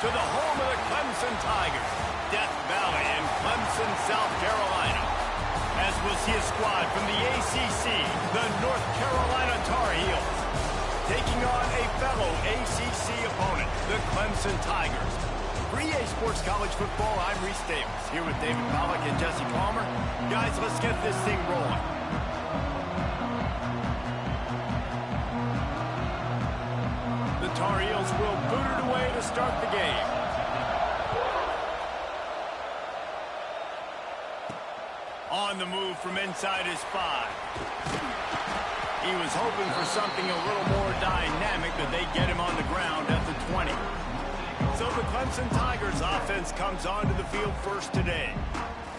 to the home of the Clemson Tigers, Death Valley in Clemson, South Carolina, as we'll see a squad from the ACC, the North Carolina Tar Heels, taking on a fellow ACC opponent, the Clemson Tigers. For EA Sports College Football, I'm Reese Davis, here with David Pollack and Jesse Palmer. Guys, let's get this thing rolling. The Tar Heels will boot it away to start the game. On the move from inside his 5. He was hoping for something a little more dynamic, but they get him on the ground at the 20. So the Clemson Tigers offense comes onto the field first today.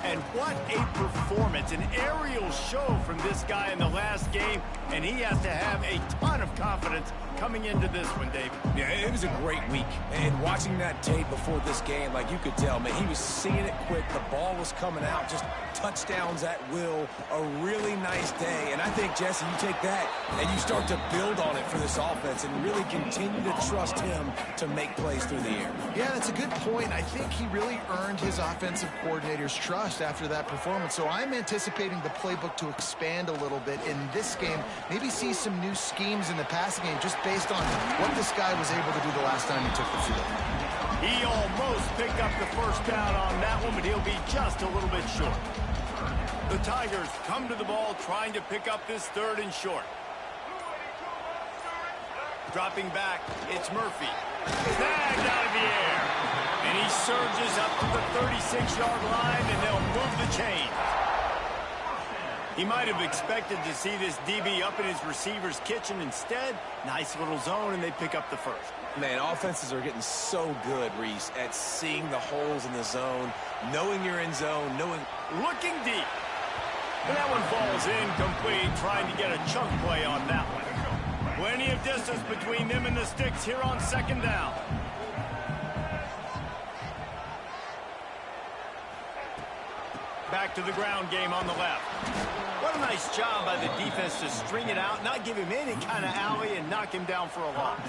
And what a performance, an aerial show from this guy in the last game, and he has to have a ton of confidence coming into this one, David. Yeah, it was a great week. And watching that tape before this game, like you could tell, man, he was seeing it quick. The ball was coming out, just touchdowns at will. A really nice day. And I think, Jesse, you take that and you start to build on it for this offense and really continue to trust him to make plays through the air. Yeah, that's a good point. I think he really earned his offensive coordinator's trust after that performance. So I'm anticipating the playbook to expand a little bit in this game. Maybe see some new schemes in the passing game just based on what this guy was able to do the last time he took the field. He almost picked up the first down on that one, but he'll be just a little bit short. The Tigers come to the ball trying to pick up this 3rd and short. Dropping back, it's Murphy. Snagged out of the air. And he surges up to the 36-yard line, and they'll move the chain. He might have expected to see this DB up in his receiver's kitchen. Instead, nice little zone, and they pick up the first. Man, offenses are getting so good, Reese, at seeing the holes in the zone, knowing you're in zone, knowing... Looking deep. And that one falls incomplete, trying to get a chunk play on that one. Plenty of distance between them and the sticks here on 2nd down. Back to the ground game on the left. What a nice job by the defense to string it out, not give him any kind of alley, and knock him down for a loss.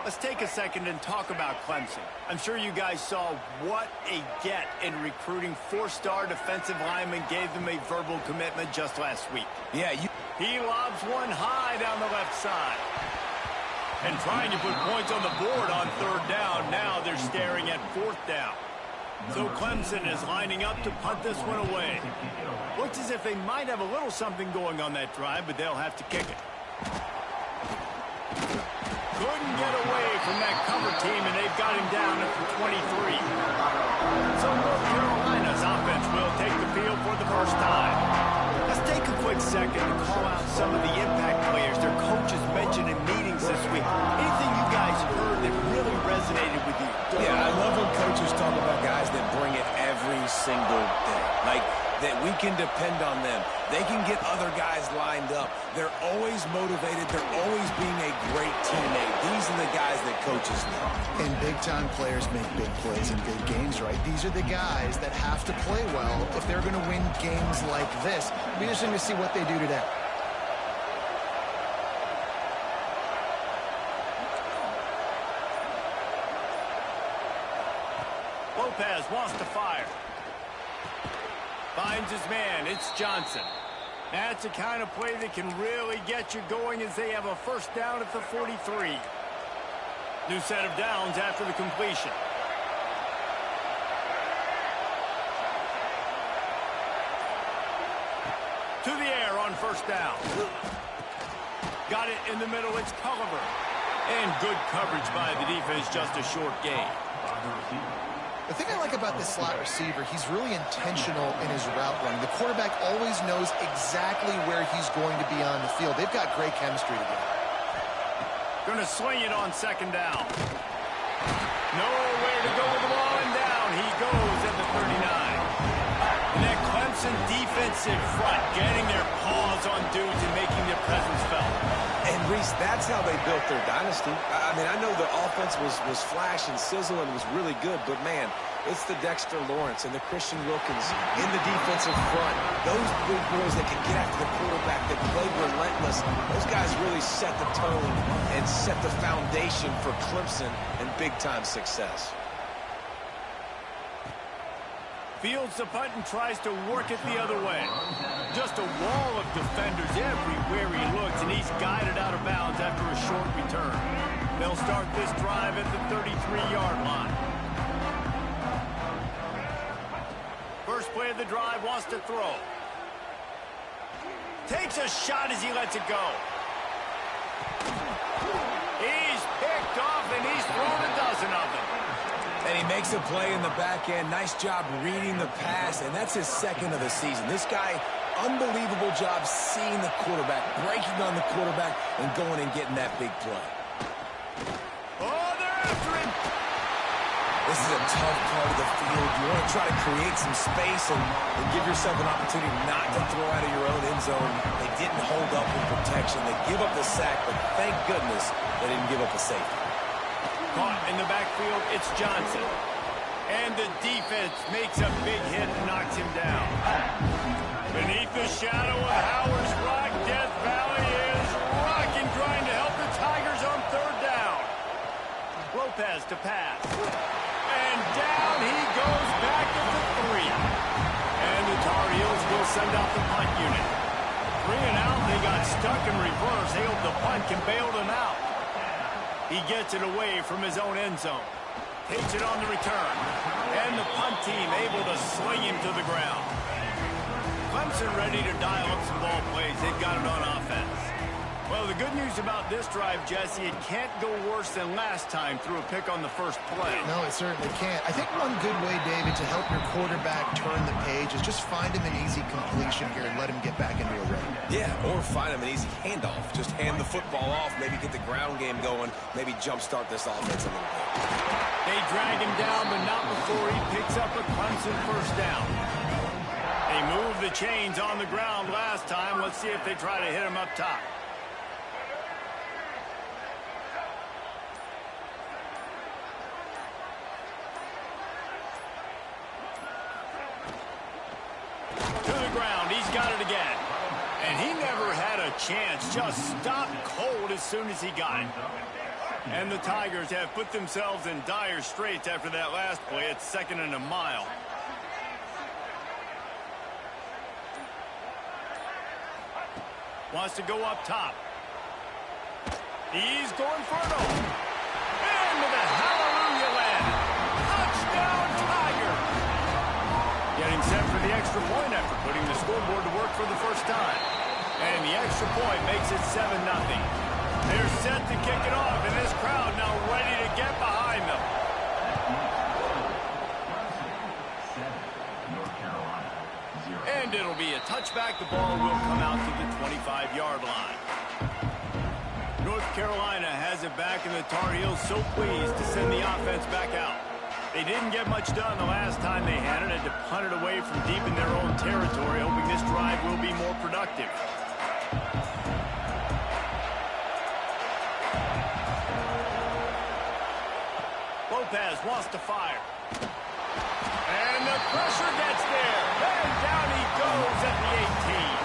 Let's take a second and talk about Clemson. I'm sure you guys saw what a get in recruiting 4-star defensive linemen gave them a verbal commitment just last week. Yeah, He lobs one high down the left side. And trying to put points on the board on 3rd down. Now they're staring at 4th down. So Clemson is lining up to punt this one away. Looks as if they might have a little something going on that drive, but they'll have to kick it. Couldn't get away from that cover team, and they've got him down at the 23. So North Carolina's offense will take the field for the first time. Let's take a quick second to call out some of the impact players their coaches mentioned in meetings this week. Anything you guys heard that really resonated with you? Yeah, I love when coaches talk about guys that bring it every single day. Like, that we can depend on them. They can get other guys lined up. They're always motivated. They're always being a great teammate. These are the guys that coaches know. And big-time players make big plays in big games, right? These are the guys that have to play well if they're going to win games like this. It'll be interesting to see what they do today. Lopez wants to fire. Finds his man. It's Johnson. That's the kind of play that can really get you going as they have a 1st down at the 43. New set of downs after the completion. To the air on 1st down. Got it in the middle. It's Culliver. And good coverage by the defense. Just a short gain. The thing I like about this slot receiver, he's really intentional in his route running. The quarterback always knows exactly where he's going to be on the field. They've got great chemistry together. Going to swing it on 2nd down. Nowhere to go with the ball, and down he goes at the 39. And that Clemson defensive front getting their paws on dudes and making their presence felt. And Reese, that's how they built their dynasty. I mean, I know the offense was flash and sizzle and was really good, but man, it's the Dexter Lawrence and the Christian Wilkins in the defensive front. Those big boys that can get after the quarterback, that play relentless, those guys really really set the tone and set the foundation for Clemson and big-time success. Fields the punt and tries to work it the other way. Just a wall of defenders everywhere he looks, and he's guided out of bounds after a short return. They'll start this drive at the 33-yard line. First play of the drive, wants to throw. Takes a shot as he lets it go. He's picked off, and he's thrown a dozen of them. And he makes a play in the back end. Nice job reading the pass, and that's his second of the season. This guy, unbelievable job seeing the quarterback, breaking on the quarterback, and going and getting that big play. Oh, they're after him. This is a tough part of the field. You want to try to create some space and give yourself an opportunity not to throw out of your own end zone. They didn't hold up with protection. They give up the sack, but thank goodness they didn't give up a safety. Caught in the backfield, it's Johnson. And the defense makes a big hit and knocks him down. Beneath the shadow of Howard's Rock, Death Valley is rocking, trying to help the Tigers on third down. Lopez to pass. And down he goes back at the 3. And the Tar Heels will send out the punt unit. 3 and out, they got stuck in reverse. They hope the punt can bail them out. He gets it away from his own end zone. Takes it on the return. And the punt team able to sling him to the ground. Clemson ready to dial up some ball plays. They've got it on offense. Well, the good news about this drive, Jesse, it can't go worse than last time through a pick on the first play. No, it certainly can't. I think one good way, David, to help your quarterback turn the page is just find him an easy completion here and let him get back into a rhythm. Yeah, or find him an easy handoff. Just hand the football off, maybe get the ground game going, maybe jumpstart this offense a little bit. They drag him down, but not before he picks up a Clemson first down. They moved the chains on the ground last time. Let's see if they try to hit him up top. To the ground, he's got it again. And he never had a chance, just stopped cold as soon as he got it. And the Tigers have put themselves in dire straits after that last play. It's 2nd and a mile. Wants to go up top. He's going for it all. And with a hallelujah land. Touchdown, Tigers! Getting set for the extra point after putting the scoreboard to work for the first time. And the extra point makes it 7-0. They're set to kick it off, and this crowd now ready to get behind them. And it'll be a touchback. The ball will come out to the 25-yard line. North Carolina has it back, and the Tar Heels so pleased to send the offense back out. They didn't get much done the last time they had it, to punt it away from deep in their own territory, hoping this drive will be more productive. Lopez wants to fire. And the pressure gets there. And down he goes at the 18.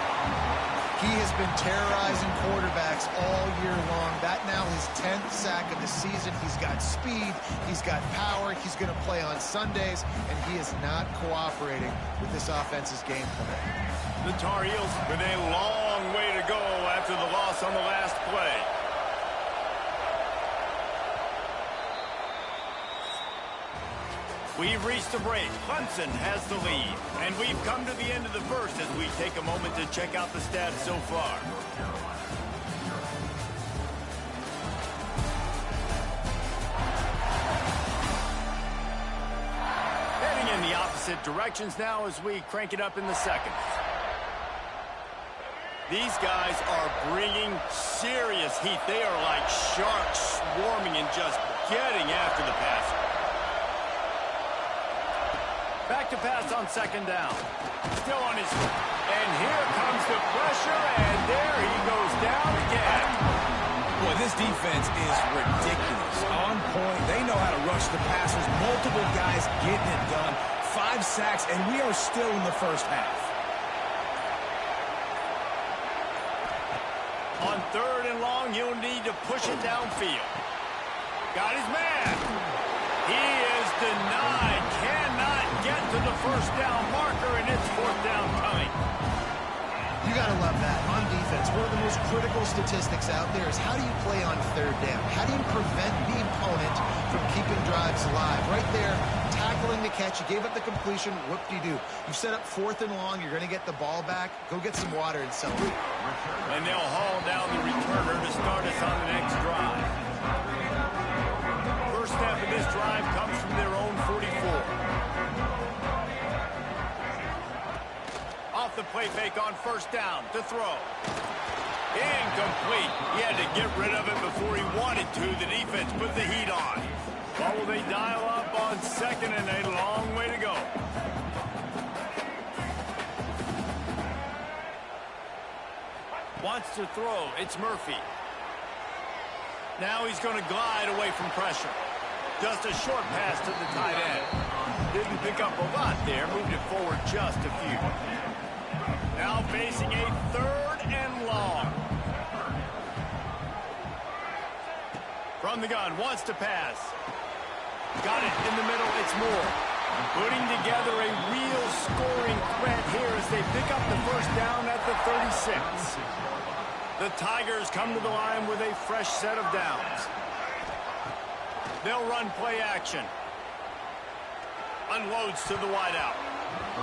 He has been terrorizing quarterbacks all year long. That now his 10th sack of the season. He's got speed. He's got power. He's going to play on Sundays, and he is not cooperating with this offense's game plan. The Tar Heels with a long way to go after the loss on the last play. We've reached the break. Clemson has the lead. And we've come to the end of the first as we take a moment to check out the stats so far. Heading in the opposite directions now as we crank it up in the second. These guys are bringing serious heat. They are like sharks swarming and just getting after the passer. Back to pass on 2nd down. Still on his feet. And here comes the pressure, and there he goes down again. Boy, this defense is ridiculous. On point. They know how to rush the passers. Multiple guys getting it done. 5 sacks, and we are still in the first half. On 3rd and long, he'll need to push it downfield. Got his man. He is denied. Cannot get to the first down marker, and it's 4th down coming. You got to love that. On defense, one of the most critical statistics out there is how do you play on 3rd down? How do you prevent the opponent from keeping drives alive? Right there, tackling the catch. You gave up the completion. Whoop-de-doo. You set up 4th and long. You're going to get the ball back. Go get some water and celebrate. And they'll haul down the returner to start us on the next drive. First step of this drive comes from their own 44. Off the play fake on 1st down to throw. Incomplete. He had to get rid of it before he wanted to. The defense put the heat on. What will they dial up on 2nd and a long way to go? Wants to throw. It's Murphy. Now he's going to glide away from pressure. Just a short pass to the tight end. Didn't pick up a lot there. Moved it forward just a few. Now facing a 3rd and long. From the gun, wants to pass. Got it in the middle, it's Moore. Putting together a real scoring threat here as they pick up the 1st down at the 36. The Tigers come to the line with a fresh set of downs. They'll run play action. Unloads to the wideout.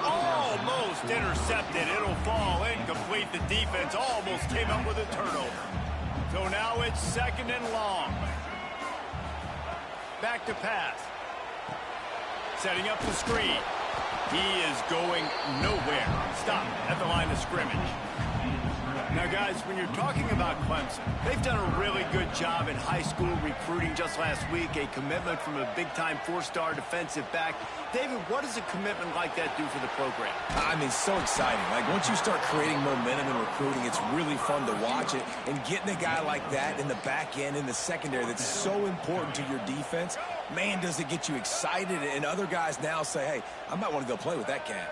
Almost intercepted. It'll fall incomplete. The defense almost came up with a turnover. So now it's 2nd and long. Back to pass. Setting up the screen. He is going nowhere. Stop at the line of scrimmage. Now, guys, when you're talking about Clemson, they've done a really good job in high school recruiting. Just last week, a commitment from a big-time 4-star defensive back. David, what does a commitment like that do for the program? I mean, so exciting. Like, once you start creating momentum in recruiting, it's really fun to watch it. And getting a guy like that in the back end, in the secondary, that's so important to your defense, man, does it get you excited. And other guys now say, hey, I might want to go play with that cat.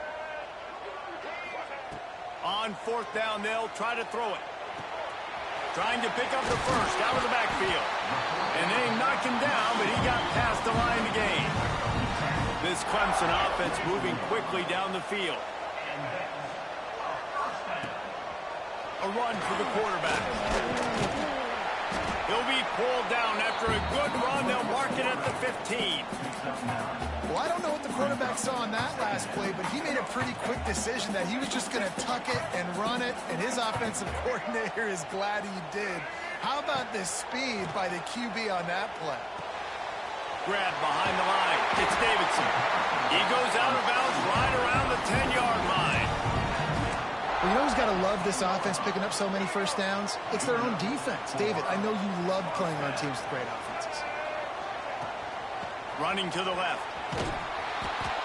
On 4th down, they'll try to throw it. Trying to pick up the 1st out of the backfield. And they knock him down, but he got past the line to gain. This Clemson offense moving quickly down the field. A run for the quarterback. He'll be pulled down after a good run. They'll mark it at the 15. Well, I don't know what the quarterback saw on that last play, but he made a pretty quick decision that he was just going to tuck it and run it, and his offensive coordinator is glad he did. How about the speed by the QB on that play? Grab behind the line. It's Davidson. He goes out of bounds right around the 10-yard line. Well, you know who's got to love this offense picking up so many 1st downs? It's their own defense. David, I know you love playing on teams with great offenses. Running to the left.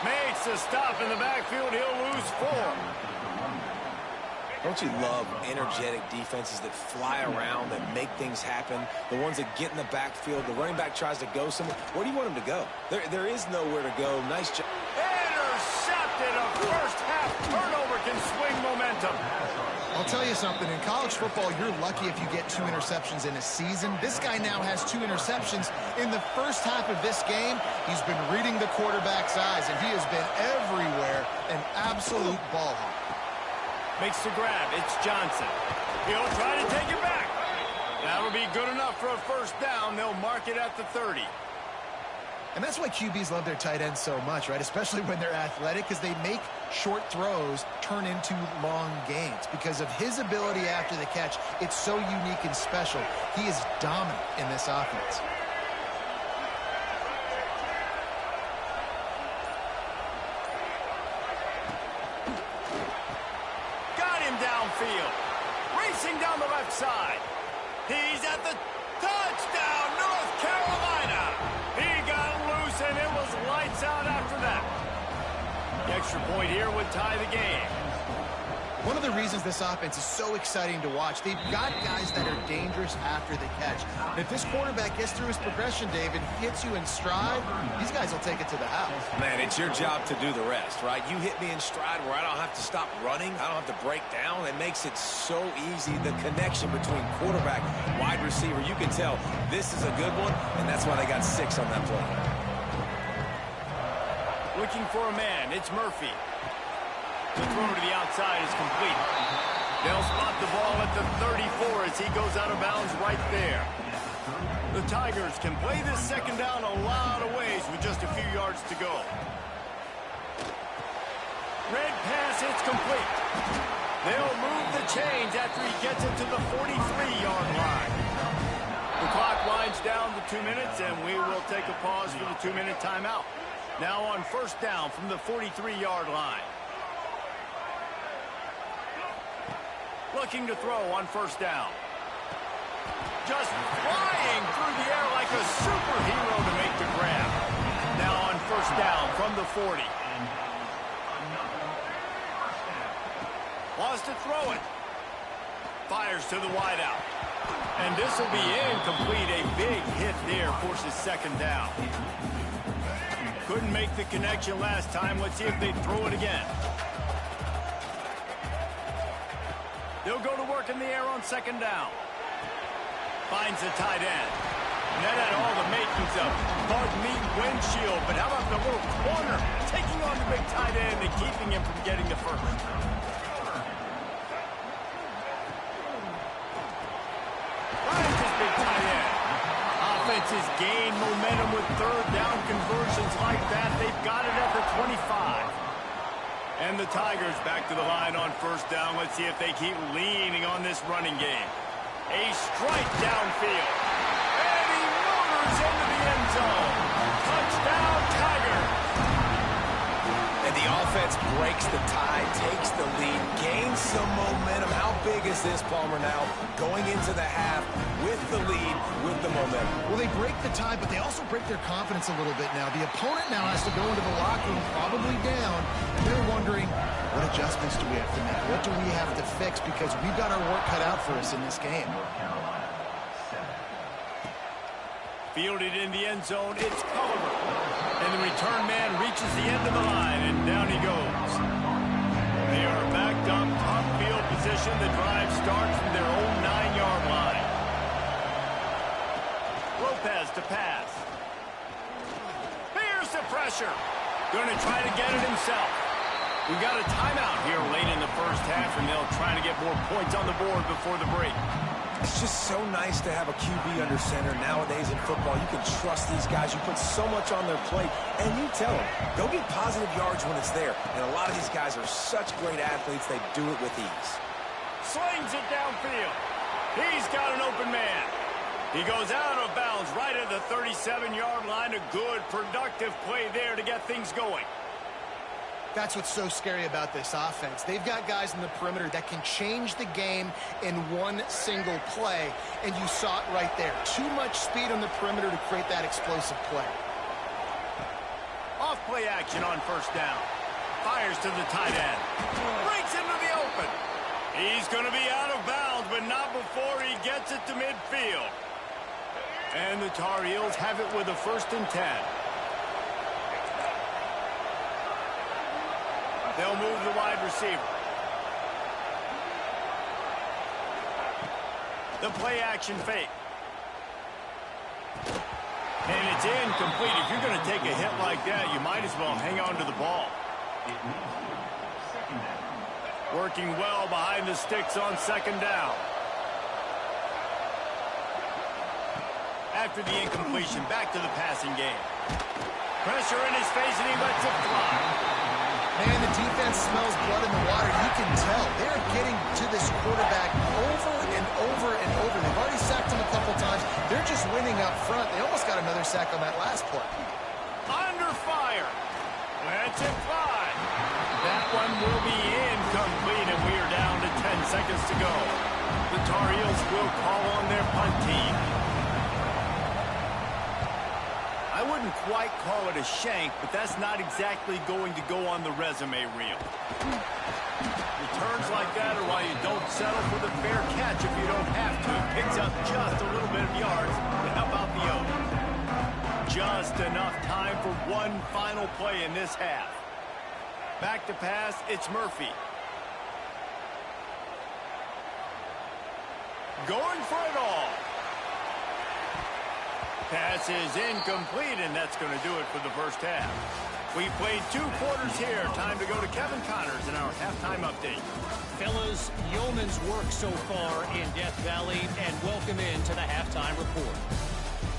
Makes a stop in the backfield. He'll lose 4. Don't you love energetic defenses that fly around, that make things happen? The ones that get in the backfield, the running back tries to go somewhere. Where do you want him to go? There is nowhere to go. Nice job. Intercepted. A first-half turnover can swing momentum. I'll tell you something. In college football, you're lucky if you get 2 interceptions in a season. This guy now has 2 interceptions. In the first half of this game, he's been reading the quarterback's eyes, and he has been everywhere, an absolute ball hawk. Makes the grab. It's Johnson. He'll try to take it back. That'll be good enough for a 1st down. They'll mark it at the 30. And that's why QBs love their tight ends so much, right? Especially when they're athletic, because they make short throws turn into long gains. Because of his ability after the catch, it's so unique and special. He is dominant in this offense. Got him downfield. Racing down the left side. He's at the touchdown, North Carolina. He got loose, and it was lights out after that. The extra point here would tie the game. One of the reasons this offense is so exciting to watch, they've got guys that are dangerous after the catch. And if this quarterback gets through his progression, David, hits you in stride, these guys will take it to the house. Man, it's your job to do the rest, right? You hit me in stride where I don't have to stop running. I don't have to break down. It makes it so easy. The connection between quarterback, wide receiver, you can tell this is a good one, and that's why they got 6 on that play. Looking for a man, it's Murphy. The throw to the outside is complete. They'll spot the ball at the 34 as he goes out of bounds right there. The Tigers can play this second down a lot of ways with just a few yards to go. Red pass, it's complete. They'll move the chains after he gets it to the 43-yard line. The clock winds down to 2 minutes, and we will take a pause for the 2-minute timeout. Now on first down from the 43-yard line. Looking to throw on first down. Just flying through the air like a superhero to make the grab. Now on first down from the 40. Wants to throw it. Fires to the wideout. And this will be incomplete. A big hit there forces second down. Couldn't make the connection last time. Let's see if they throw it again. They'll go to work in the air on second down. Finds the tight end. And that had all the makings of, pardon me, windshield. But how about the little corner taking on the big tight end and keeping him from getting the first? Finds his big tight end. Offenses gain momentum with third down conversions like that. They've got it at the 25. And the Tigers back to the line on first down. Let's see if they keep leaning on this running game. A strike downfield. And he motors into the end zone. Touchdown, Tigers. And the offense breaks the tie, takes the lead, gains some momentum. How big is this, Palmer, now? Going into the half with the lead, with the momentum. Well, they break the tie, but they also break their confidence a little bit now. The opponent now has to go into the locker room, probably down, and they're wondering, what adjustments do we have to make? What do we have to fix? Because we've got our work cut out for us in this game. Fielded in the end zone, it's Culver. And the return man reaches the end of the line, and down he goes. They are backed up, top field position. The drive starts from their own 9-yard line. Lopez to pass. Here's the pressure. Going to try to get it himself. We've got a timeout here late in the first half, and they'll try to get more points on the board before the break. It's just so nice to have a QB under center. Nowadays in football, you can trust these guys. You put so much on their plate, and you tell them, go get positive yards when it's there. And a lot of these guys are such great athletes, they do it with ease. Slings it downfield. He's got an open man. He goes out of bounds right at the 37-yard line. A good, productive play there to get things going. That's what's so scary about this offense. They've got guys in the perimeter that can change the game in one single play, and you saw it right there. Too much speed on the perimeter to create that explosive play. Off play action on first down. Fires to the tight end. Breaks into the open. He's going to be out of bounds, but not before he gets it to midfield. And the Tar Heels have it with a 1st and 10. They'll move the wide receiver. The play action fake. And it's incomplete. If you're going to take a hit like that, you might as well hang on to the ball. Working well behind the sticks on second down. After the incompletion, back to the passing game. Pressure in his face, and he lets it fly. Man, the defense smells blood in the water. You can tell. They're getting to this quarterback over and over and over. They've already sacked him a couple times. They're just winning up front. They almost got another sack on that last play. Under fire. Lets it fly. That one will be incomplete, and we are down to 10 seconds to go. The Tar Heels will call on their punt team. I wouldn't quite call it a shank, but that's not exactly going to go on the resume reel. The returns like that are why you don't settle for the fair catch if you don't have to. Picks up just a little bit of yards to help out the O. Just enough time for one final play in this half. Back to pass, it's Murphy. Going for it all. Pass is incomplete, and that's going to do it for the first half. We played 2 quarters here. Time to go to Kevin Connors in our halftime update. Fellas, yeoman's work so far in Death Valley, and welcome into the halftime report.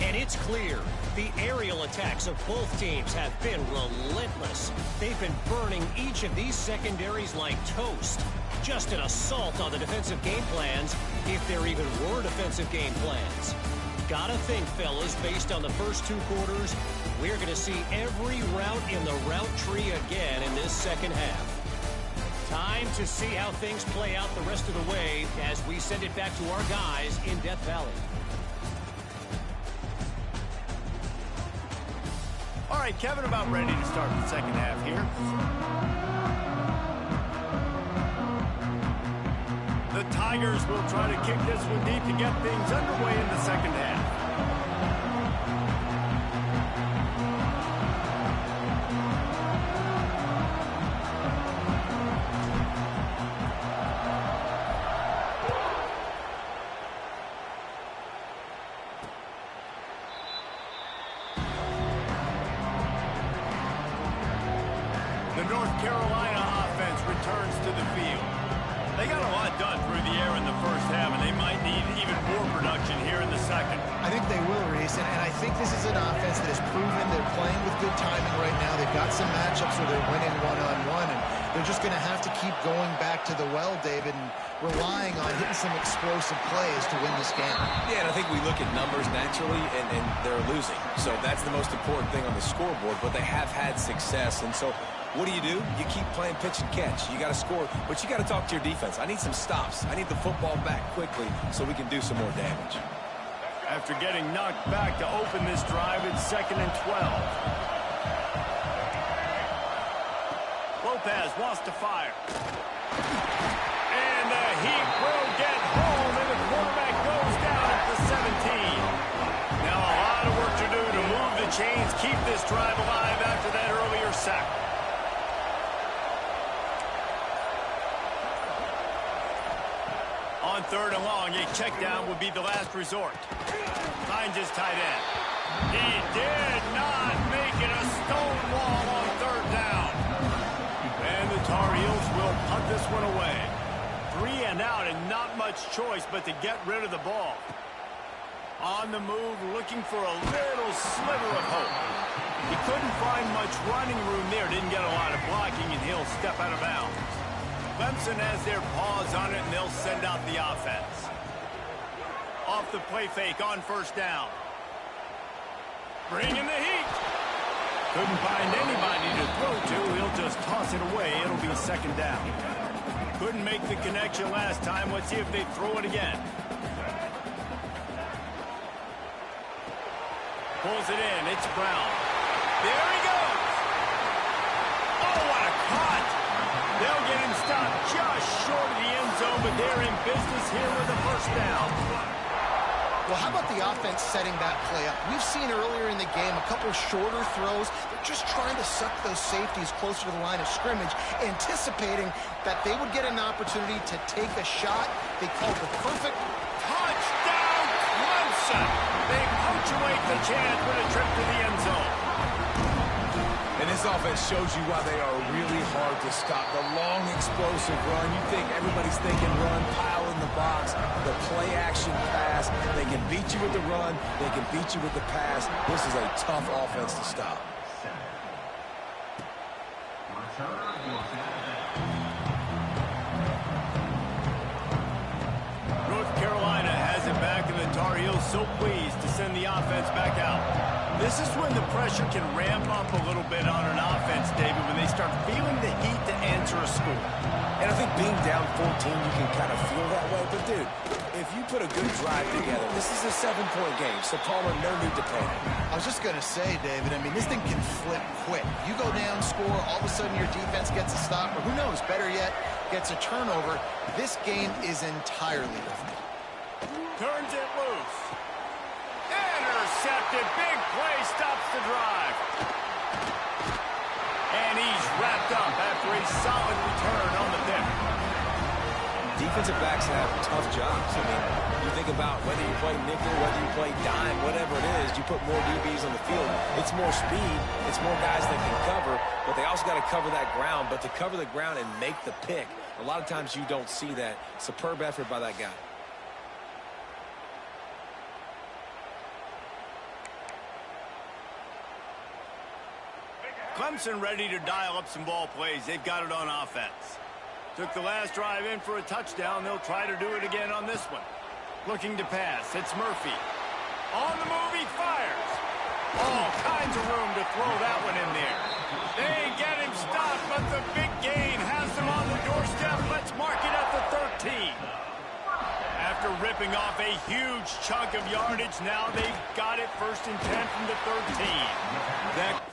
And it's clear, the aerial attacks of both teams have been relentless. They've been burning each of these secondaries like toast. Just an assault on the defensive game plans, if there even were defensive game plans. Gotta think, fellas, based on the first 2 quarters, we're going to see every route in the route tree again in this second half. Time to see how things play out the rest of the way as we send it back to our guys in Death Valley. All right, Kevin, about ready to start the second half here. The Tigers will try to kick this one deep to get things underway in the second half. The North Carolina offense returns to the field. They got a lot done through the air in the first half, and they might need even more production here in the second. I think they will, Reese, and I think this is an offense that has proven they're playing with good timing right now. They've got some matchups where they're winning one-on-one, and they're just going to have to keep going back to the well, David, and relying on hitting some explosive plays to win this game. Yeah, and I think we look at numbers naturally, and they're losing. So that's the most important thing on the scoreboard, but they have had success, and so what do? You keep playing pitch and catch. You got to score, but you got to talk to your defense. I need some stops. I need the football back quickly so we can do some more damage. After getting knocked back to open this drive, it's 2nd and 12. Lopez wants to fire. And the heat will get home, and the quarterback goes down at the 17. Now a lot of work to do to move the chains, keep this drive alive after that earlier sack. On 3rd and long, a check down would be the last resort. Finds his tight end. He did not make it a stone wall on 3rd down. And the Tar Heels will punt this one away. 3 and out, and not much choice but to get rid of the ball. On the move, looking for a little sliver of hope. He couldn't find much running room there. Didn't get a lot of blocking, and he'll step out of bounds. Clemson has their paws on it, and they'll send out the offense. Off the play fake on 1st down. Bringing the heat. Couldn't find anybody to throw to. He'll just toss it away. It'll be 2nd down. Couldn't make the connection last time. Let's see if they throw it again. Pulls it in. It's Brown. There he goes. Oh, what a cut. They'll get him stopped just short of the end zone, but they're in business here with a 1st down. Well, how about the offense setting that play up? We've seen earlier in the game a couple shorter throws. They're just trying to suck those safeties closer to the line of scrimmage, anticipating that they would get an opportunity to take a shot. They called the perfect touchdown, Clemson. They punctuate the chance with a trip to the end zone. And this offense shows you why they are really hard to stop. The long, explosive run. You think everybody's thinking run, pile in the box, the play-action pass. They can beat you with the run. They can beat you with the pass. This is a tough offense to stop. North Carolina has it back, and the Tar Heels so pleased to send the offense back out. This is when the pressure can ramp up a little bit on an offense, David, when they start feeling the heat to answer a score. And I think being down 14, you can kind of feel that way. But, dude, if you put a good drive together, this is a 7-point game, so Palmer, no need to panic. I was just going to say, David, I mean, this thing can flip quick. You go down, score, all of a sudden your defense gets a stop, or who knows, better yet, gets a turnover, this game is entirely different. Turns it loose. Intercepted. Big play stops the drive. And he's wrapped up after a solid return on the pick. Defensive backs have tough jobs. I mean, you think about whether you play nickel, whether you play dime, whatever it is, you put more DBs on the field. It's more speed. It's more guys that can cover, but they also got to cover that ground. But to cover the ground and make the pick, a lot of times you don't see that. Superb effort by that guy. Clemson ready to dial up some ball plays. They've got it on offense. Took the last drive in for a touchdown. They'll try to do it again on this one. Looking to pass. It's Murphy. On the move, he fires. All kinds of room to throw that one in there. They get him stopped, but the big gain has them on the doorstep. Let's mark it at the 13. After ripping off a huge chunk of yardage, now they've got it 1st and 10 from the 13. That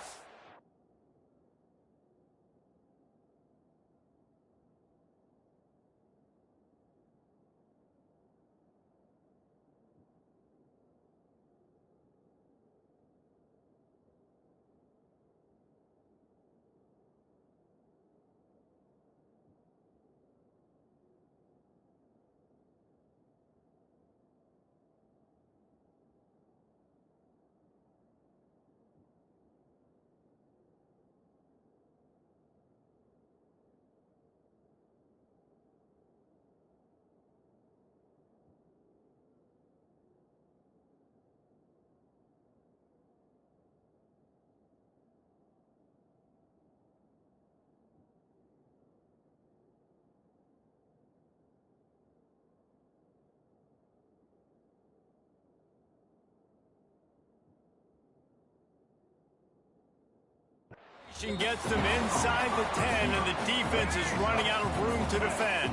gets them inside the 10, and the defense is running out of room to defend.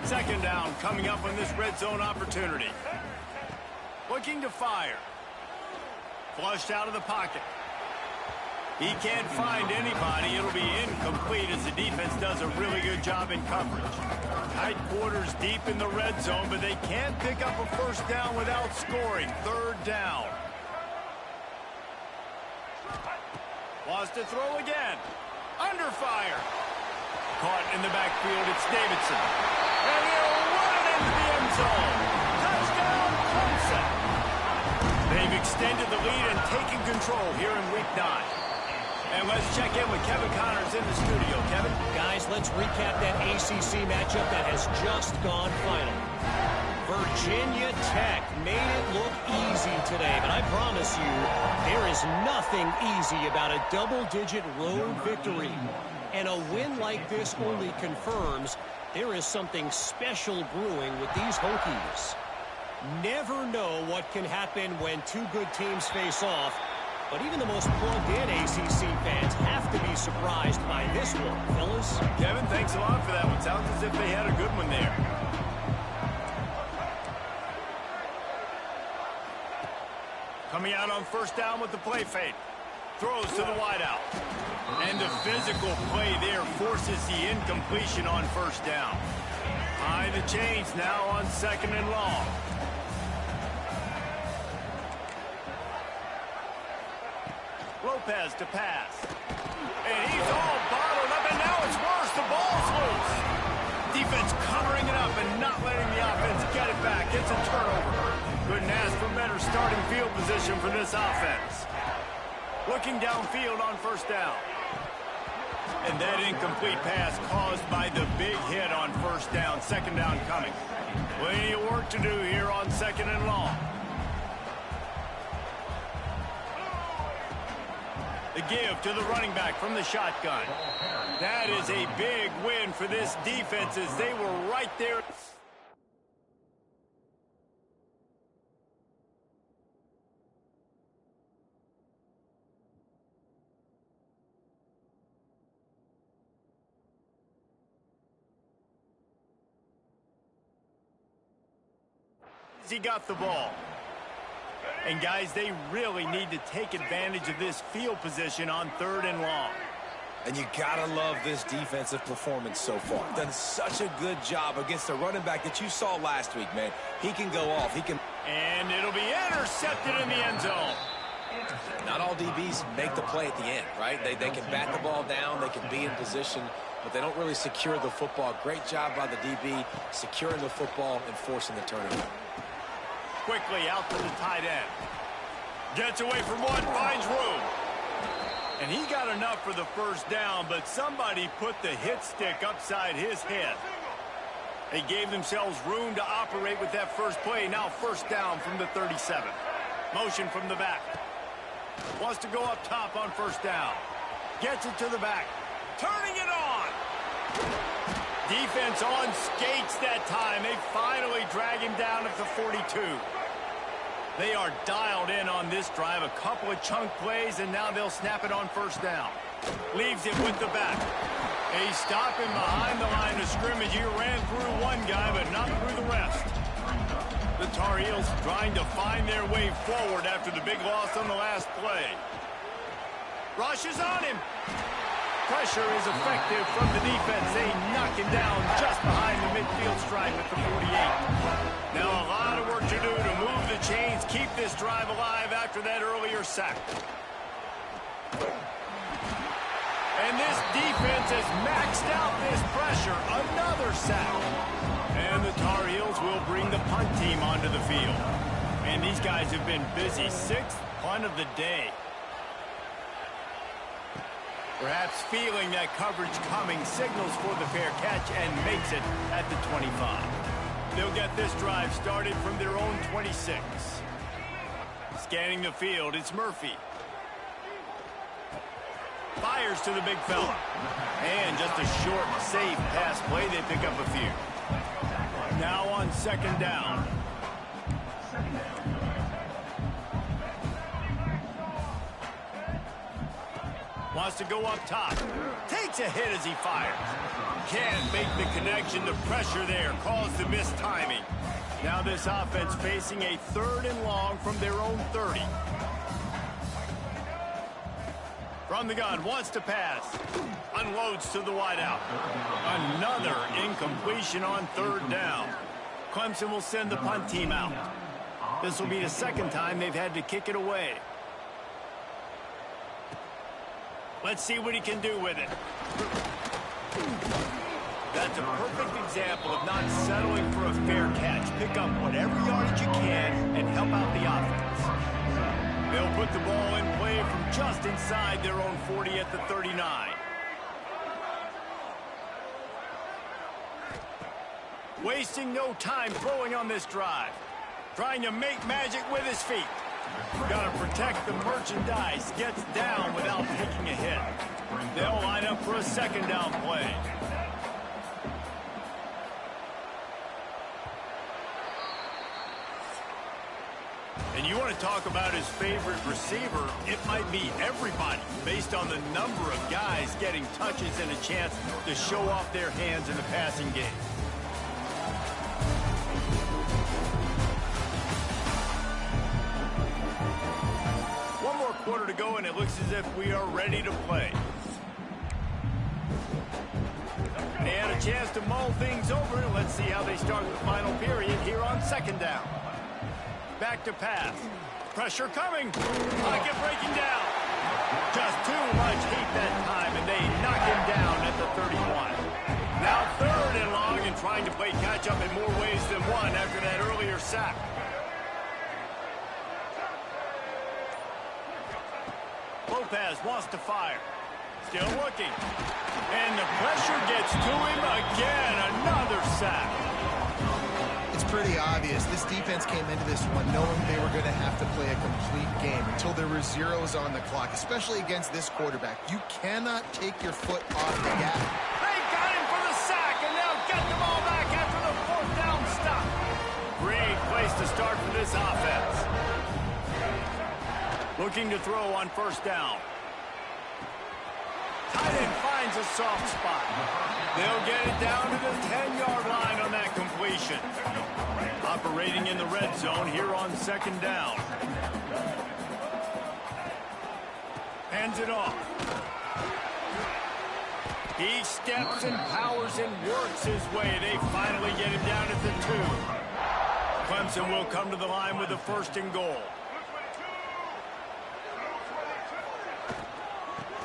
2nd down coming up on this red zone opportunity. Looking to fire. Flushed out of the pocket. He can't find anybody. It'll be incomplete as the defense does a really good job in coverage. Tight quarters deep in the red zone, but they can't pick up a 1st down without scoring. 3rd down. Wants to throw again. Under fire. Caught in the backfield. It's Davidson. And he'll run it into the end zone. Touchdown, Clemson. They've extended the lead and taken control here in Week 9. And let's check in with Kevin Connors in the studio. Kevin? Guys, let's recap that ACC matchup that has just gone final. Virginia Tech made it look easy today, but I promise you, there is nothing easy about a double-digit road victory. And a win like this only confirms there is something special brewing with these Hokies. Never know what can happen when two good teams face off, but even the most plugged-in ACC fans have to be surprised by this one, fellas. Kevin, thanks a lot for that one. Sounds as if they had a good one there. Coming out on 1st down with the play fake. Throws to the wideout. And the physical play there forces the incompletion on 1st down. High the chains now on 2nd and long. Lopez to pass. And he's all bottled up, and now it's worse. The ball's loose. Defense covering it up and not letting the offense get it back. It's a turnover. Couldn't ask for better starting field position for this offense. Looking downfield on 1st down. And that incomplete pass caused by the big hit on 1st down. 2nd down coming. Plenty of work to do here on 2nd and long. The give to the running back from the shotgun. That is a big win for this defense as they were right there. He got the ball. And guys, they really need to take advantage of this field position on 3rd and long. And you gotta love this defensive performance so far. Done such a good job against the running back that you saw last week, man. He can go off. He can. And it'll be intercepted in the end zone. Not all DBs make the play at the end, right? They can bat the ball down. They can be in position, but they don't really secure the football. Great job by the DB securing the football and forcing the turnover. Quickly out to the tight end. Gets away from one, finds room. And he got enough for the first down, but somebody put the hit stick upside his head. They gave themselves room to operate with that first play. Now first down from the 37. Motion from the back. Wants to go up top on first down. Gets it to the back. Turning it on. Defense on skates that time. They finally drag him down at the 42. They are dialed in on this drive. A couple of chunk plays, and now they'll snap it on first down. Leaves it with the back. They stop him behind the line of scrimmage. He ran through one guy, but not through the rest. The Tar Heels trying to find their way forward after the big loss on the last play. Rushes on him. Pressure is effective from the defense. They knock him down just behind the midfield stripe at the 48. Now a lot of work to do to move the chains, keep this drive alive after that earlier sack. And this defense has maxed out this pressure. Another sack. And the Tar Heels will bring the punt team onto the field. And these guys have been busy. Sixth punt of the day. Perhaps feeling that coverage coming, signals for the fair catch and makes it at the 25. They'll get this drive started from their own 26. Scanning the field, it's Murphy. Fires to the big fella. And just a short, safe pass play. They pick up a few. Now on second down. Wants to go up top. Takes a hit as he fires. Can't make the connection. The pressure there caused the missed timing. Now this offense facing a 3rd and long from their own 30. From the gun, wants to pass. Unloads to the wideout. Another incompletion on 3rd down. Clemson will send the punt team out. This will be the second time they've had to kick it away. Let's see what he can do with it. That's a perfect example of not settling for a fair catch. Pick up whatever yardage you can and help out the offense. They'll put the ball in play from just inside their own 40 at the 39. Wasting no time throwing on this drive. Trying to make magic with his feet. Got to protect the merchandise. Gets down without taking a hit. They'll line up for a second down play. And you want to talk about his favorite receiver, it might be everybody based on the number of guys getting touches and a chance to show off their hands in the passing game. One more quarter to go, and it looks as if we are ready to play. They had a chance to mull things over. Let's see how they start the final period here on second down. Back to pass. Pressure coming. Pocket breaking down. Just too much heat that time, and they knock him down at the 31. Now 3rd and long, and trying to play catch-up in more ways than one after that earlier sack. Lopez wants to fire. Still looking. And the pressure gets to him again. Another sack. It's pretty obvious. This defense came into this one knowing they were going to have to play a complete game until there were zeros on the clock, especially against this quarterback. You cannot take your foot off the gas. They got him for the sack, and they'll get the ball back after the 4th down stop. Great place to start for this offense. Looking to throw on first down. Tight end finds a soft spot. They'll get it down to the 10-yard line on that completion. Operating in the red zone here on second down. Hands it off. He steps and powers and works his way. They finally get him down at the 2. Clemson will come to the line with a 1st and goal.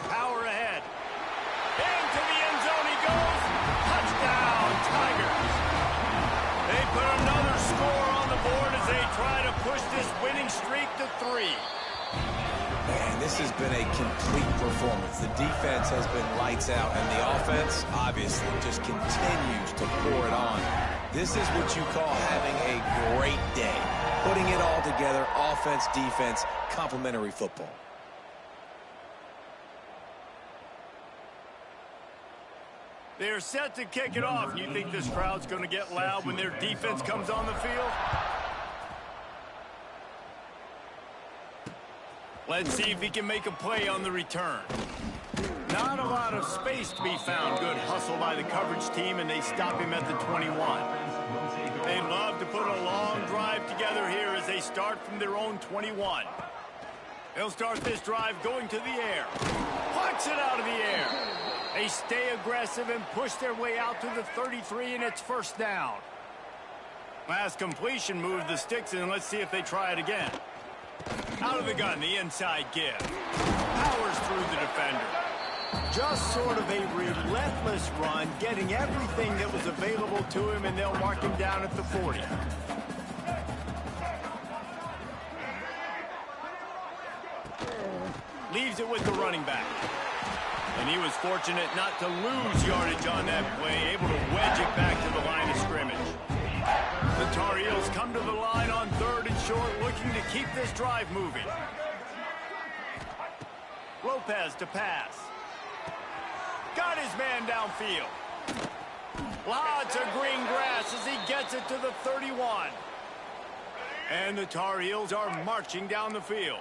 Power ahead. Into the end zone he goes. Touchdown, Tigers. They put another score on the board as they try to push this winning streak to 3. Man, this has been a complete performance. The defense has been lights out, and the offense, obviously, just continues to pour it on. This is what you call having a great day. Putting it all together, offense, defense, complementary football. They're set to kick it off. You think this crowd's going to get loud when their defense comes on the field? Let's see if he can make a play on the return. Not a lot of space to be found. Good hustle by the coverage team, and they stop him at the 21. They love to put a long drive together here as they start from their own 21. They'll start this drive going to the air. Plucks it out of the air. They stay aggressive and push their way out to the 33, and it's 1st down. Last completion moved the sticks, and let's see if they try it again. Out of the gun, the inside give. Powers through the defender. Just sort of a relentless run, getting everything that was available to him, and they'll mark him down at the 40. Leaves it with the running back. And he was fortunate not to lose yardage on that play, able to wedge it back to the line of scrimmage. The Tar Heels come to the line on 3rd and short, looking to keep this drive moving. Lopez to pass. Got his man downfield. Lots of green grass as he gets it to the 31. And the Tar Heels are marching down the field.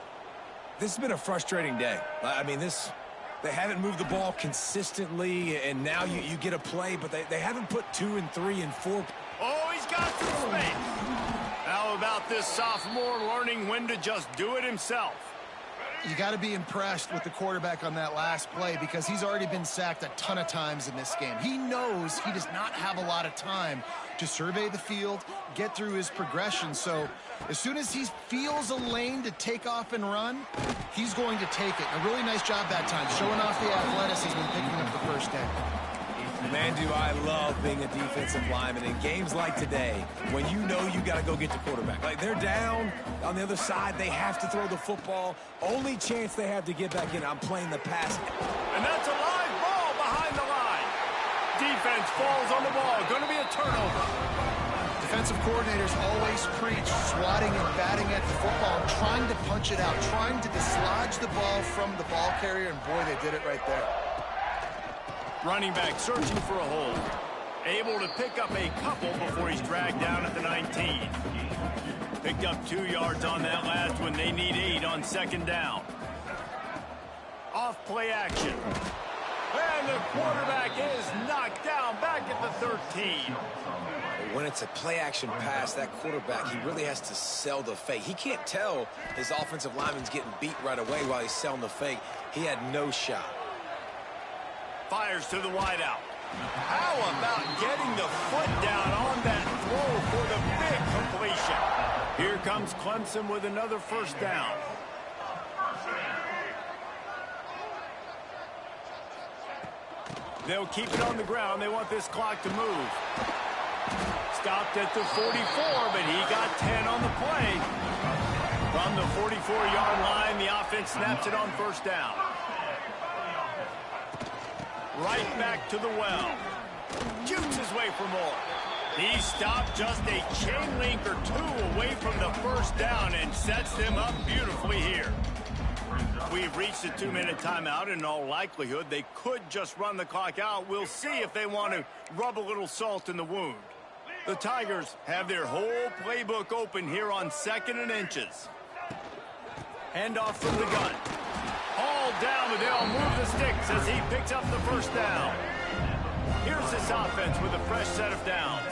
This has been a frustrating day. I mean, they haven't moved the ball consistently, and now you get a play, but they haven't put 2 and 3 and 4. Oh, he's got some space. How about this sophomore learning when to just do it himself? You got to be impressed with the quarterback on that last play because he's already been sacked a ton of times in this game. He knows he does not have a lot of time to survey the field, get through his progression. So as soon as he feels a lane to take off and run, he's going to take it. A really nice job that time, showing off the athleticism and picking up the 1st down. Man, do I love being a defensive lineman in games like today when you know you got to go get the quarterback. Like, they're down on the other side. They have to throw the football. Only chance they have to get back in, I'm playing the pass. And that's a live ball behind the line. Defense falls on the ball. Going to be a turnover. Defensive coordinators always preach swatting and batting at the football and trying to punch it out, trying to dislodge the ball from the ball carrier, and boy, they did it right there. Running back searching for a hole. Able to pick up a couple before he's dragged down at the 19. Picked up 2 yards on that last one. They need 8 on 2nd down. Off play action. And the quarterback is knocked down back at the 13. When it's a play-action pass, that quarterback, he really has to sell the fake. He can't tell his offensive lineman's getting beat right away while he's selling the fake. He had no shot. Fires to the wideout. How about getting the foot down on that throw for the big completion? Here comes Clemson with another 1st down. They'll keep it on the ground. They want this clock to move. Stopped at the 44, but he got 10 on the play. From the 44-yard line, the offense snaps it on 1st down. Right back to the well. Shoots his way for more. He stopped just a chain link or 2 away from the 1st down and sets them up beautifully here. We've reached a 2-minute timeout. In all likelihood, they could just run the clock out. We'll see if they want to rub a little salt in the wound. The Tigers have their whole playbook open here on 2nd and inches. Handoff from the gun. Hauled down, but they'll move the sticks as he picks up the 1st down. Here's this offense with a fresh set of downs.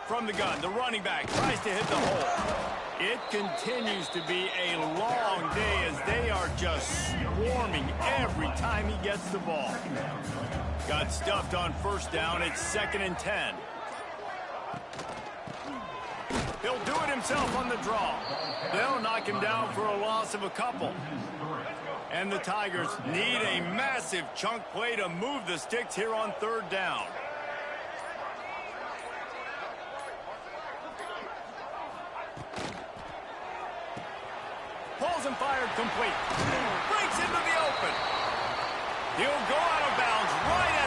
From the gun, the running back tries to hit the hole. It continues to be a long day as they are just swarming every time he gets the ball. Got stuffed on first down. It's 2nd and 10. He'll do it himself on the draw. They'll knock him down for a loss of a couple. And the Tigers need a massive chunk play to move the sticks here on 3rd down. Pulls and fired complete. Breaks into the open. He'll go out of bounds right